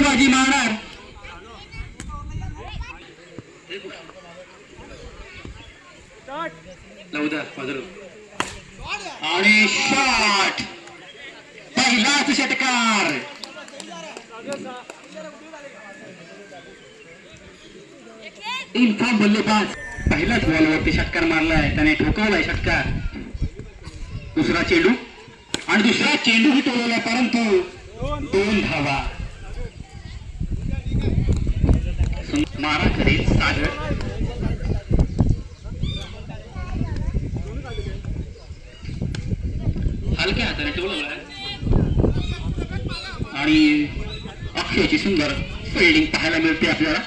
बाजी मारणार आणि शॉट पहिलाच षटकार इन्फॉर्म बल्लेबाज पहिलाच बॉलवरती षटकार मारलाय त्याने ठोकावलाय षटकार दुसरा चेंडू आणि दुसरा चेंडूही टोलवला परंतु 2 धावा मारा करेल सागर हलक्या हाताने टोलवलाय आणि अक्षयची सुंदर फिल्डिंग पाहायला मिळते आपल्याला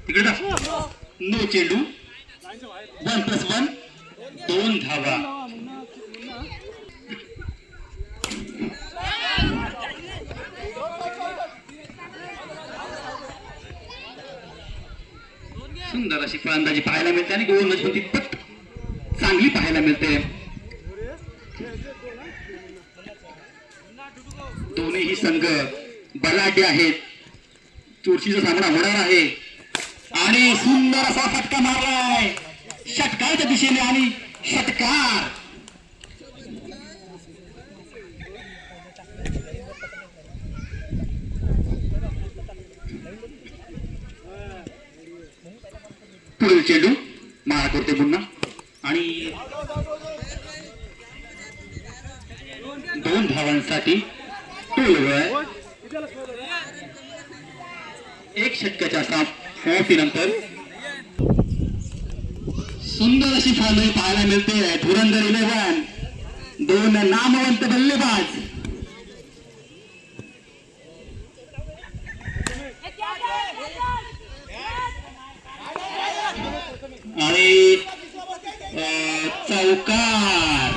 तिकडे नो चेंडू 1+1 2 धावा सुंदर अशी फलंदाजी पाहायला मिळते आणि गोलंदाजी पण तितपत चांगली पाहायला मिळते दोन्ही संघ बलाढ्य आहेत चुरशीचा सामना होणार आहे आणि सुंदर असा फटका मारलाय षटकाच्या दिशेने आणि षटकार पुढील चेंडू मारा करते पुन्हा आणि 2 धावांसाठी टोलवलाय एक षटकाच्या समाप्तीनंतर सुंदर अशी फलंदाजी पाहायला मिळते धुरंधर 11 2 नामवंत बल्लेबाज आणि चौकार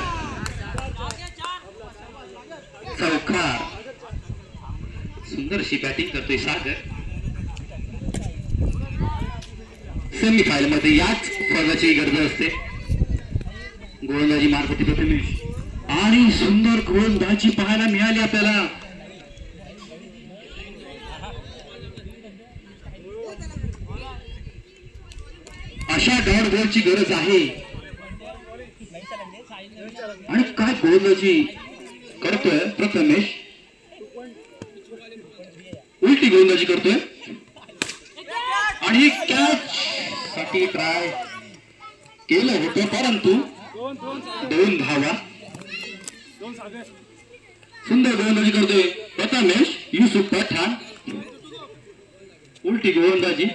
सुंदर अशी बॅटिंग करतोय सागर सेमीफायनल मध्ये याच फळाची गरज असते गोलंदाजी मार्फत प्रथमेश आणि सुंदर गोलंदाजी पाहायला मिळाली आपल्याला अशा डॉट बॉलची गरज आहे आणि काय गोलंदाजी करतोय प्रथमेश उलटी गोलंदाजी करतोय आणि कॅच साठी ट्राय केलं होतं परंतु 2 धावा सुंदर गोलंदाजी करतोय प्रथमेश युसुफ पठाण उलटी गोलंदाजी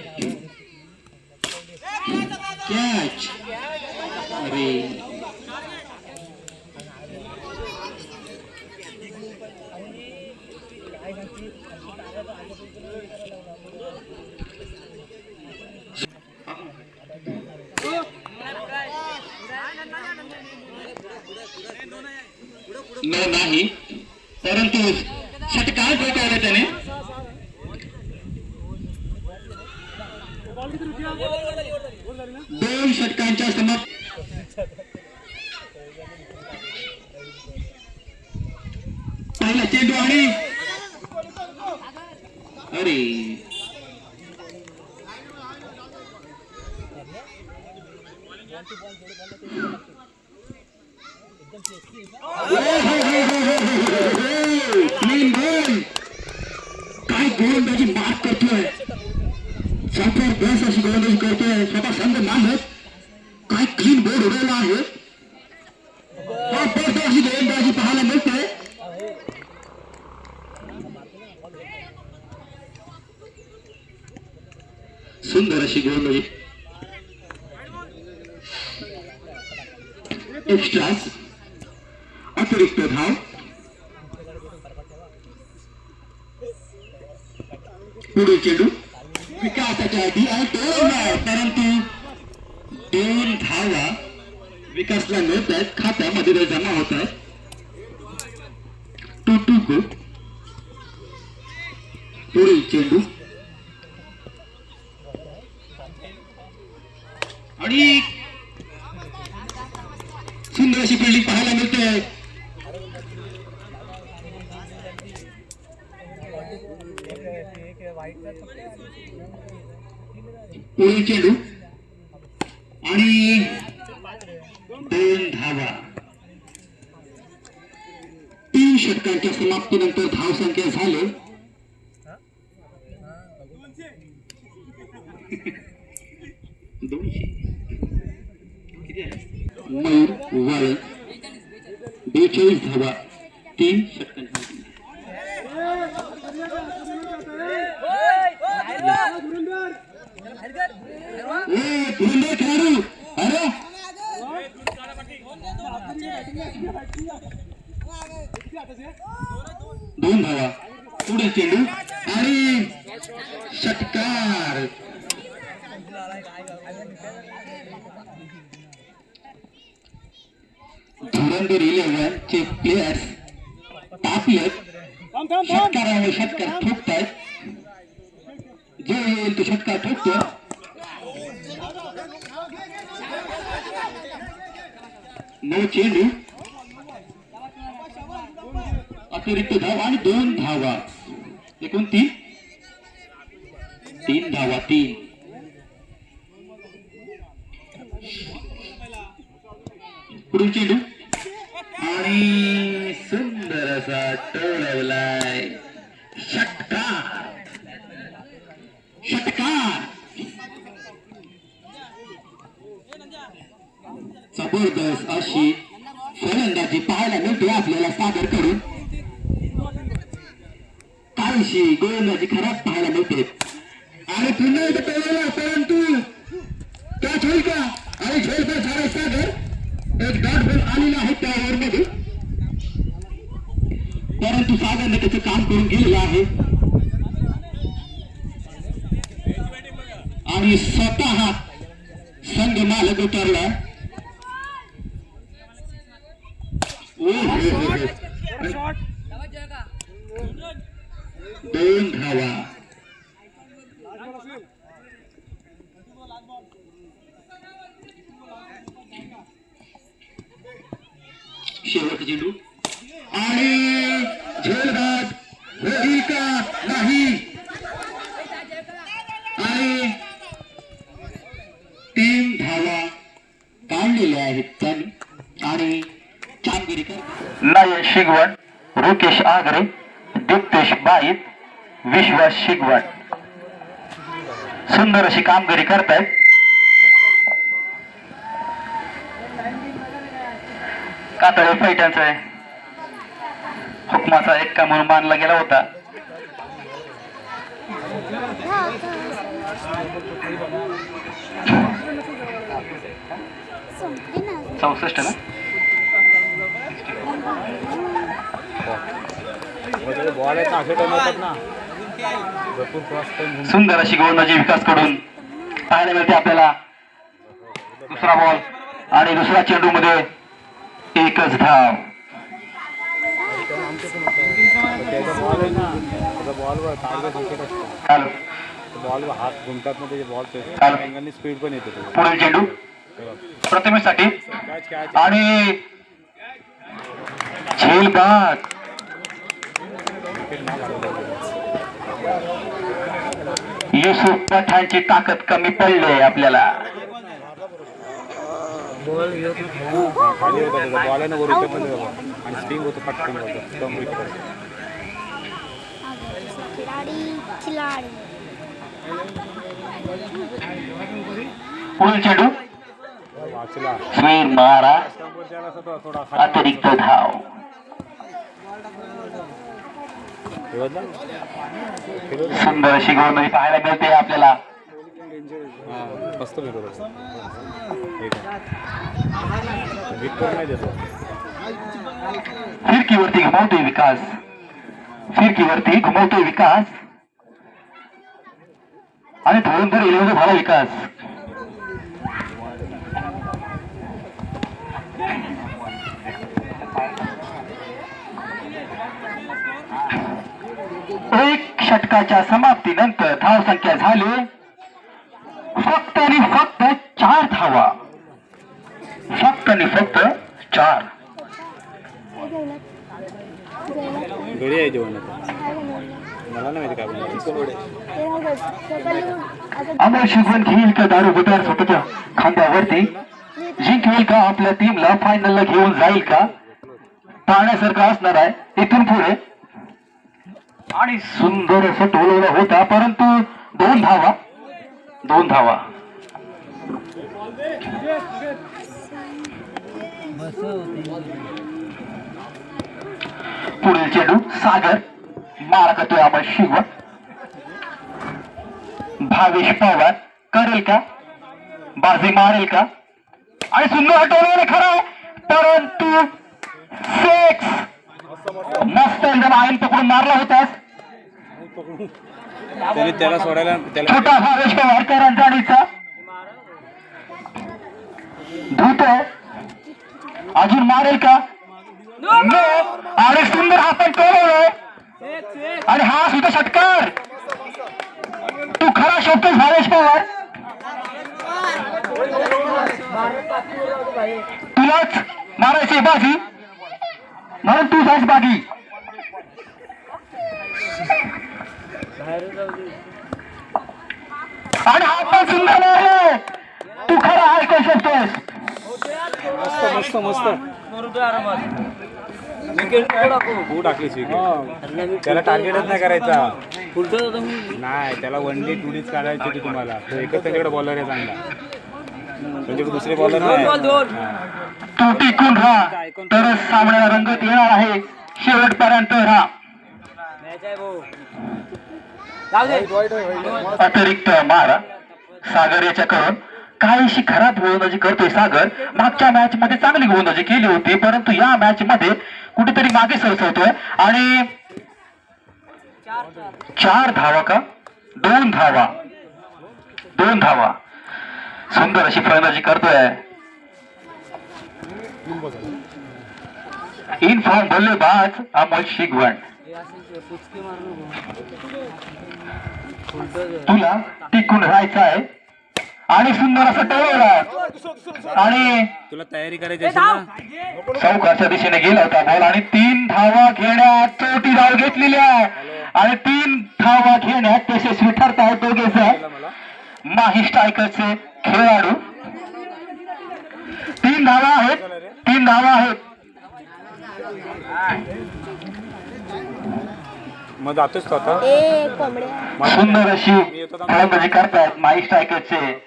कॅच अरे नाही परंतु षटकार ठोकावला त्याने दोन षटकांच्या समाप्त पहिला चेंडू आणि अरे काय गोलंदाजी मार्क करतोय जबरदस्त अशी गोलंदाजी करतोय स्वतः संघ मानत काय क्लीन बोर्ड उडवला आहे जबरदस्त अशी गोलंदाजी पाहायला मिळते सुंदर अशी गोलंदाजी एक्स्ट्रास अतिरिक्त धाव पुढील चेंडू विकासाच्या आधी आणि परंतु 2 धावा विकासला मिळत आहेत खात्यामध्ये जमा होत आहेत 2-2 गो पुढील चेंडू आणि सुंदर अशी फिल्डिंग पाहायला मिळते पुढील चेंडू आणि 2 धावा. 3 षटकांच्या समाप्तीनंतर धावसंख्या झाले 200. मयूर वाळ 42 धावा 3 षटकांच्या. धुरंधर खेळाडू अरे 2 धावा. पुढे चेंडू आणि षटकार. धुरंधर 11 चे प्लेयर्स तापलेत. षटकारावर षटकार ठोकतायत. जो येईल तो षटकार ठोकतो. नो चेंडू अतिरिक्त धाव आणि 2 धावा. एकूण 3 धावा. 3 पुढील चेंडू आणि सुंदर असा टोलवलाय. षटकार. जबरदस्त अशी फलंदाजी पाहायला मिळते आपल्याला सादर करून. काहीशी गोलंदाजी खराब पाहायला मिळते. आणि पुन्हा एकदा टोलवला परंतु कॅच होईल का? आणि झेलभर झाला सादर. एक डॉट बॉल आलेला आहे त्या ओव्हरमध्ये परंतु सागरने त्याचं काम करून गेलेलं आहे आणि स्वतः संघ मालक उतरला. 2 धावा. शेवटचा चेंडू आणि झेलबाद होईल का नाही. आणि 3 धावा काढलेल्या आहेत त्यांनी. आणि कामगिरी नयन शिगवण, रुकेश आगरे, दीप्तेश बाईत, विश्वास शिगवण सुंदर अशी कामगिरी करतायत. कातळे पैठणचा हुकमाचा एक्का म्हणून मानला गेला होता. चौसष्ट ना सुंदर अशी गोलंदाजी विकास कडून पाहायला मिळते आपल्याला. दुसरा बॉल आणि दुसऱ्या चेंडू मध्ये 1च धाव. बॉल हात घुमतात मध्ये बॉल स्पीड पण येते. पुढील चेंडू प्रथमेसाठी आणि झेलबाद. युसुफ पठाणची ताकद कमी पडली आपल्याला. खाली होता बॉल वर आणि स्पिंग होतं पटकन होतं. पुढील चेंडू स्वीर मारा अतिरिक्त धाव. सुंदर अशी गोलंदाजी पाहायला मिळते आपल्याला. मस्त फिरकीवरती घुमवतोय विकास. फिरकीवरती घुमवतोय विकास आणि धुरंधर इलेव्हन झाला विकास. एक षटकाच्या समाप्तीनंतर धावसंख्या झाली फक्त आणि फक्त 4 धावा. फक्त आणि फक्त 4. घरी आहे जेवण आता. मला नाही माहिती काय बनवलं. अमोल शिगवण घेईल का दारू बुटार स्वतःच्या खांद्यावरती, जिंकवेल का आपल्या टीमला फायनलला घेऊन जाईल का, पाहण्यासारखं असणार आहे इथून पुढे. आणि सुंदर असं टोलवला होता परंतु 2 धावा. पुढील चेंडू सागर मारा करतोय अमोल शिगवण. भावेश पवार करेल का, बाजी मारेल का, आणि सुंदर टोलवलं खरं परंतु 6. मस्त एकदम आईन पकडून मारला होतास. त्याला सोडायला त्याला छोटा भावेश पवार करंजाणीचा धुतोय. अजून मारेल का, नो. आणि सुंदर हातात टोलवलंय आणि हा सुद्धा षटकार. तू खरा शोधतोस भावेश पवार, तुलाच मारायची बाजी म्हणून तू जायच बागी. आणि हा पण सुंदर आहे. तू खरा ऐकू शकतोस. मस्त मस्त मस्त तू टाकली त्याला टार्गेटच नाही करायचा. नाही त्याला 1 डे 2 डेज काढायचे होते तुम्हाला. तो एकच त्याच्याकडे बॉलर आहे चांगला, त्यांच्याकडे दुसरे बॉलर नाही. तू टिकून राहा तरच सामन्याला रंगत येणार आहे. शेवटपर्यंत राहा. अतिरिक्त मारा सागर याच्याकडून. काहीशी खराब गोलंदाजी करतोय सागर. मागच्या मॅच मध्ये चांगली गोलंदाजी केली होती परंतु या मॅच मध्ये कुठेतरी मागे सरसवतोय. आणि 4 धावा का, 2 धावा. सुंदर अशी फलंदाजी करतोय. इन फॉर्म बल्लेबाज अमोल शिगवण. तुला टिकून राहायचं आहे आणि सुंदर असं टोळवला आणि तुला तयारी करायची असेल ना. चौकारच्या दिशेने गेला होता बॉल आणि 3 धावा घेण्यात चौथी धाव घेतलेली आहे. आणि 3 धावा घेण्यात यशस्वी ठरत आहेत दोघेजण माही स्ट्रायकरचे खेळाडू. 3 धावा आहेत. मग जातोच तो आता. सुंदर अशी फलंदाजी करतायत माही स्ट्रायकरचे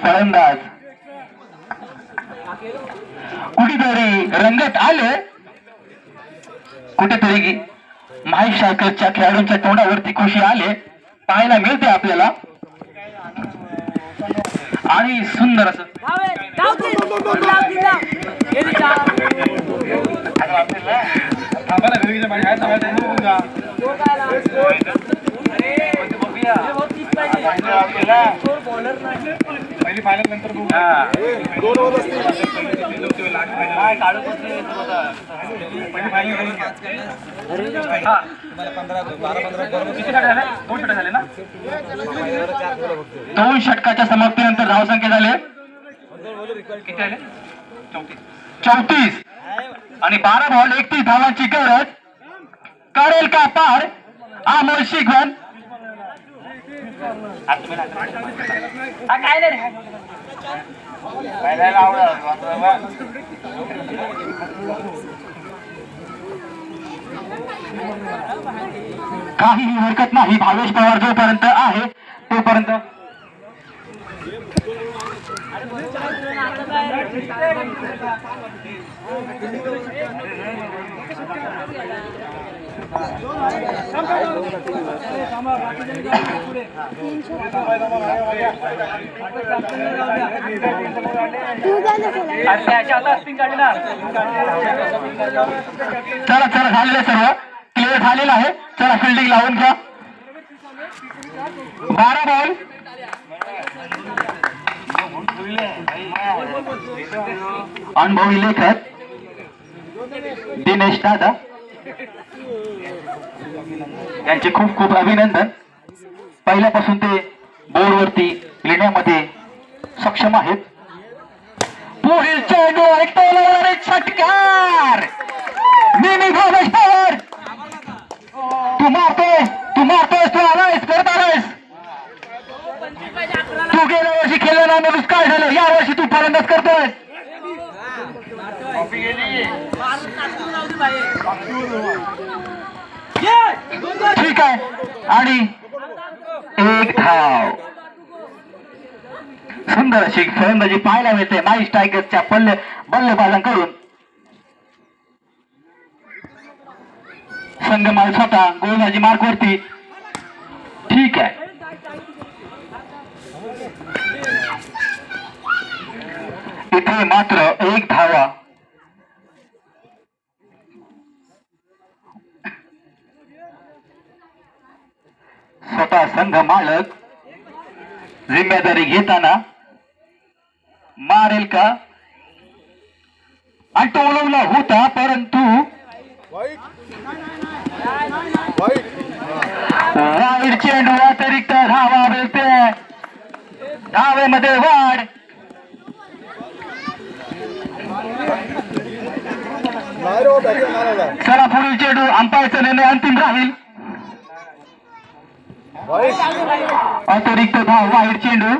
फलंदाज. कुठेतरी रंगत आले, कुठेतरी माही स्ट्रायकरच्या खेळाडूंच्या तोंडावरती खुशी आले पाहायला मिळते आपल्याला. आणि सुंदर असं दोन षटकाच्या समाप्तीनंतर धावसंख्या झाले 34 आणि 12 बॉल 31 धावांची गरज. करेल का पार अमोल शिगवण. काहीही हरकत नाही. भावेश पवार जोपर्यंत आहे तोपर्यंत चला चला झालेलं सर्व क्लिअर झालेलं आहे. चला फिल्डिंग लावून घ्या. 12 बॉल अनुभवी लेखक दिनेश दादा यांचे खूप खूप अभिनंदन. पहिल्यापासून ते बोर्डवरती लिहिण्यामध्ये सक्षम आहेत. पुढील चेंडू षटकार अनुष काय झालं या वर्षी तू फलंदाज करतोय ठीक आहे आणि एक धाव सुंदर अशी फलंदाजी पाहायला मिळते माईस टायगर्सच्या बल्लेबाजांकडून संगमाल स्वतः गोलंदाजी मार्कवरती ठीक आहे इथे मात्र एक धावा स्वतः संघ मालक जिम्मेदारी घेताना मारेल का आणि तो उलवला होता परंतु वाईड चेंडू अतिरिक्त धावा मिळते धावेमध्ये वाढ चला पुढील चेंडू अंपायरचा निर्णय अंतिम राहील अतिरिक्त धाव वाईड चेंडू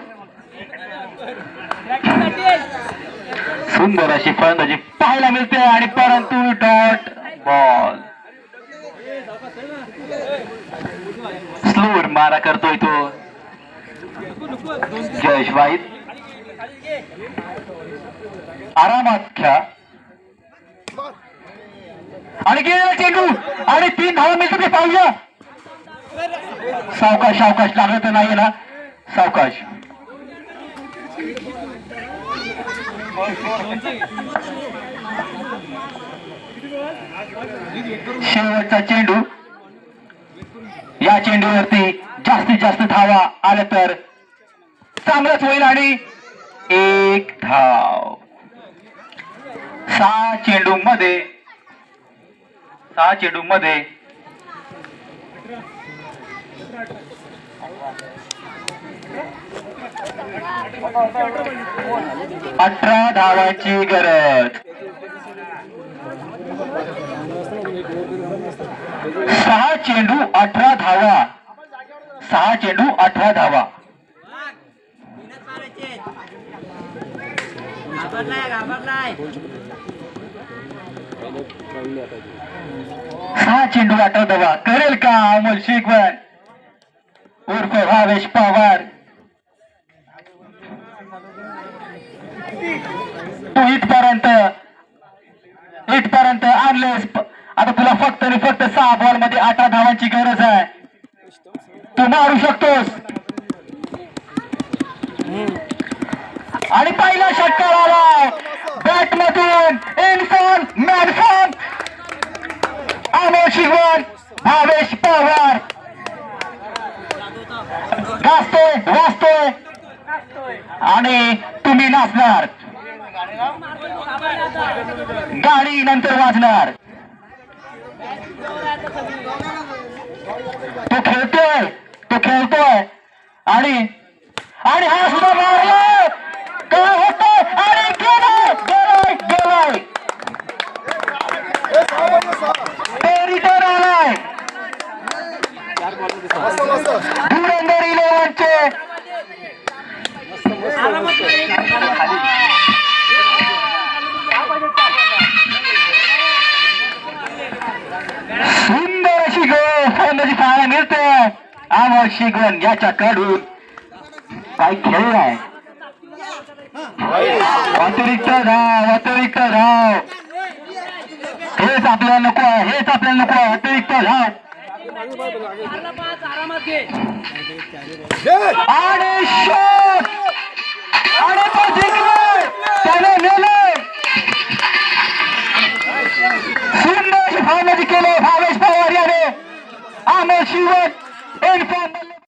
सुंदर अशी फलंदाजी पाहायला मिळते आणि परंतु डॉट बॉल स्लोअर मारा करतोय तो जयेश वाईट आरामात खेळा आणि गेलेला चेंडू आणि 3 धावा मिळतो ते पाहूया सावकाश सावकाश लागत नाही ना सावकाश शेवटचा चेंडू या चेंडूवरती जास्तीत जास्त धावा आल्या तर चांगलंच होईल आणि एक धाव 6 चेंडू मध्ये 18 धावांची गरज 6 चेंडू 18 धावा 6 चेंडू 18 धावा 6 चेंडू 18 धावा करेल का अमोल शिगवण उर्फ भावेश पवार तू इथपर्यंत आणलेस आता तुला फक्त आणि फक्त 6 बॉल मध्ये 18 धावांची गरज आहे तू मारू शकतोस आणि पहिला षटकार आला बॅट मधून इन्फॉर्म मॅनफॉर्म अमोल शिगवण भावेश पवार वाचतोय आणि तुम्ही नाचणार गाडी नंतर वाजणार तो खेळतोय आणि हा सुद्धा मारला काय होतोय आणि गेलाय रिटर्न आलाय धुरंधर 11 चे सुंदर अशी फलंदाजी पाहायला मिळते अमोल शिगवण याच्याकडून काय खेळ आहे अतिरिक्त धाव हेच आपल्याला नको आहे अतिरिक्त धाव आणि शॉट आणि तो जिंकला त्याने